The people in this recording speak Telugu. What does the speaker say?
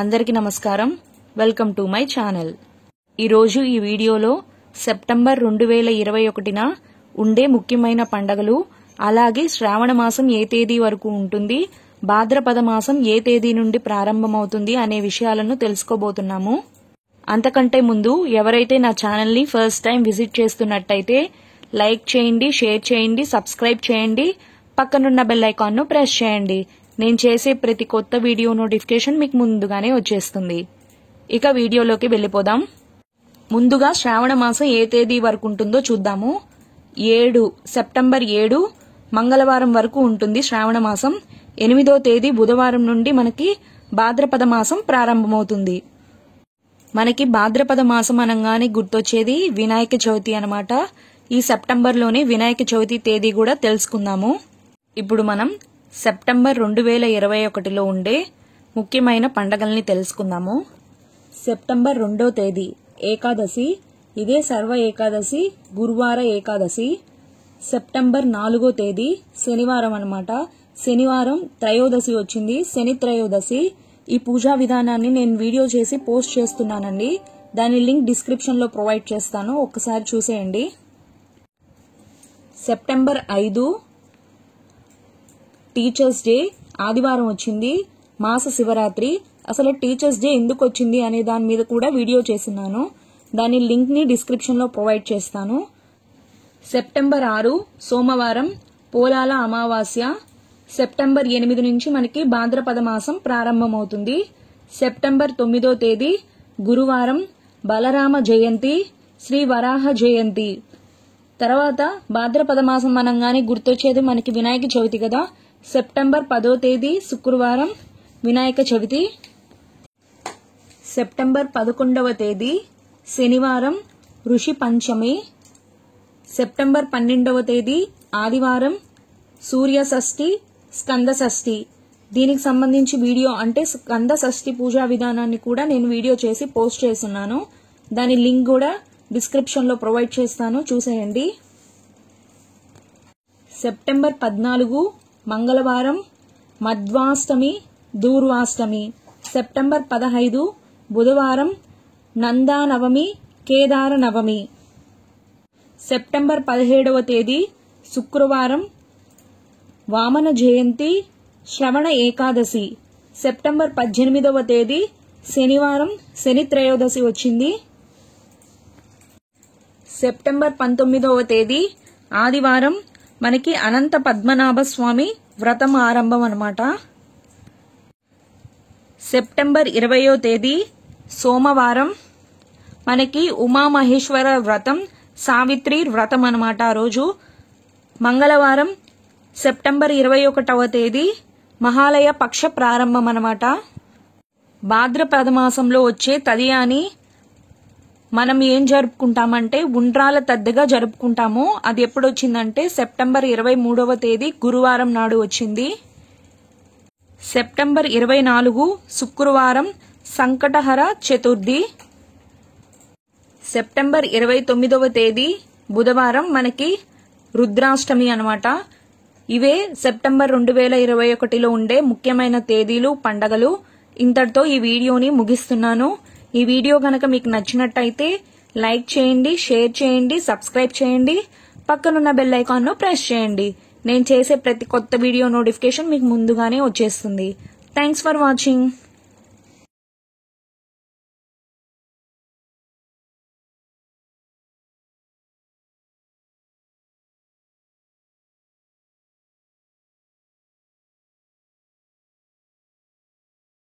అందరికీ నమస్కారం. Welcome to my channel. ఈరోజు ఈ వీడియోలో సెప్టెంబర్ 2021న ఉండే ముఖ్యమైన పండుగలు, అలాగే శ్రావణ మాసం ఏ తేదీ వరకు ఉంటుంది, భాద్రపద మాసం ఏ తేదీ నుండి ప్రారంభమవుతుంది అనే విషయాలను తెలుసుకోబోతున్నాము. అంతకంటే ముందు ఎవరైతే నా ఛానల్ని ఫస్ట్ టైం విజిట్ చేస్తున్నట్టయితే లైక్ చేయండి, షేర్ చేయండి, సబ్స్క్రైబ్ చేయండి, పక్కనున్న బెల్ ఐకాన్ను ప్రెస్ చేయండి. నేను చేసే ప్రతి కొత్త వీడియో నోటిఫికేషన్ మీకు ముందుగానే వచ్చేస్తుంది. ఇక వీడియోలోకి వెళ్ళిపోదాం. ముందుగా శ్రావణ మాసం ఏ తేదీ వరకు ఉంటుందో చూద్దాము. సెప్టెంబర్ 7 మంగళవారం వరకు ఉంటుంది శ్రావణ మాసం. 8వ తేదీ బుధవారం నుండి మనకి భాద్రపద మాసం ప్రారంభమవుతుంది. మనకి భాద్రపద మాసం అనగానే గుర్తొచ్చేది వినాయక చవితి అన్నమాట. ఈ సెప్టెంబర్లోనే వినాయక చవితి తేదీ కూడా తెలుసుకుందాము. ఇప్పుడు మనం సెప్టెంబర్ 2021లో ఉండే ముఖ్యమైన పండగల్ని తెలుసుకుందాము. సెప్టెంబర్ 2వ తేదీ ఏకాదశి. ఇదే సర్వ ఏకాదశి, గురువార ఏకాదశి. సెప్టెంబర్ 4వ తేదీ శనివారం అన్నమాట. శనివారం త్రయోదశి వచ్చింది, శని త్రయోదశి. ఈ పూజా విధానాన్ని నేను వీడియో చేసి పోస్ట్ చేస్తున్నానండి. దాని లింక్ డిస్క్రిప్షన్ లో ప్రొవైడ్ చేస్తాను, ఒక్కసారి చూసేయండి. సెప్టెంబర్ 5 టీచర్స్ డే, ఆదివారం వచ్చింది. మాస శివరాత్రి. అసలు టీచర్స్ డే ఎందుకు వచ్చింది అనే దాని మీద కూడా వీడియో చేస్తున్నాను. దాని లింక్ ని డిస్క్రిప్షన్ లో ప్రొవైడ్ చేస్తాను. సెప్టెంబర్ 6 సోమవారం, పోలాల అమావాస్య. సెప్టెంబర్ 8 నుంచి మనకి భాద్రపద మాసం ప్రారంభమవుతుంది. సెప్టెంబర్ 9వ తేదీ గురువారం, బలరామ జయంతి, శ్రీ వరాహ జయంతి. తర్వాత భాద్రపద మాసం అనగానే గుర్తొచ్చేది మనకి వినాయక చవితి కదా. సెప్టెంబర్ 10వ తేదీ శుక్రవారం, వినాయక చవితి. సెప్టెంబర్ 11వ తేదీ శనివారం, ఋషి పంచమి. సెప్టెంబర్ 12వ తేదీ ఆదివారం, సూర్య షష్ఠి, స్కంద షష్ఠి. దీనికి సంబంధించి వీడియో అంటే స్కంద షష్ఠి పూజా విధానాన్ని కూడా నేను వీడియో చేసి పోస్ట్ చేస్తున్నాను. దాని లింక్ కూడా డిస్క్రిప్షన్ లో ప్రొవైడ్ చేస్తాను, చూసేయండి. సెప్టెంబర్ 14 మంగళవారం, మధ్వాష్టమి, దూర్వాష్టమి. సెప్టెంబర్ 15 బుధవారం, నందా నవమి, కేదార నవమి. సెప్టెంబర్ 17వ తేదీ శుక్రవారం, వామన జయంతి, శ్రవణ ఏకాదశి. సెప్టెంబర్ 18వ తేదీ శనివారం, శని త్రయోదశి వచ్చింది. సెప్టెంబర్ 19వ తేదీ ఆదివారం, మనకి అనంత పద్మనాభ స్వామి వ్రతం ఆరంభం అన్నమాట. సెప్టెంబర్ 20వ తేదీ సోమవారం, మనకి ఉమామహేశ్వర వ్రతం, సావిత్రి వ్రతం అన్నమాట ఆ రోజు. మంగళవారం సెప్టెంబర్ 21వ తేదీ మహాలయ పక్ష ప్రారంభం అన్నమాట. భాద్రపద మాసంలో వచ్చే తదియాని మనం ఏం జరుపుకుంటామంటే ఉండ్రాల తద్దగా జరుపుకుంటాము. అది ఎప్పుడు వచ్చిందంటే సెప్టెంబర్ 23వ తేదీ గురువారం నాడు వచ్చింది. సెప్టెంబర్ 24 శుక్రవారం, సంకటహర చతుర్థి. సెప్టెంబర్ 29వ తేదీ బుధవారం, మనకి రుద్రాష్టమి అన్నమాట. ఇవే సెప్టెంబర్ 2021లో ఉండే ముఖ్యమైన తేదీలు, పండగలు. ఇంతటితో ఈ వీడియోని ముగిస్తున్నాను. ఈ వీడియో గనక మీకు నచ్చినట్టయితే లైక్ చేయండి, షేర్ చేయండి, సబ్స్క్రైబ్ చేయండి, పక్కనున్న బెల్ ఐకాన్ను ప్రెస్ చేయండి. నేను చేసే ప్రతి కొత్త వీడియో నోటిఫికేషన్ మీకు ముందుగానే వచ్చేస్తుంది. Thanks for watching.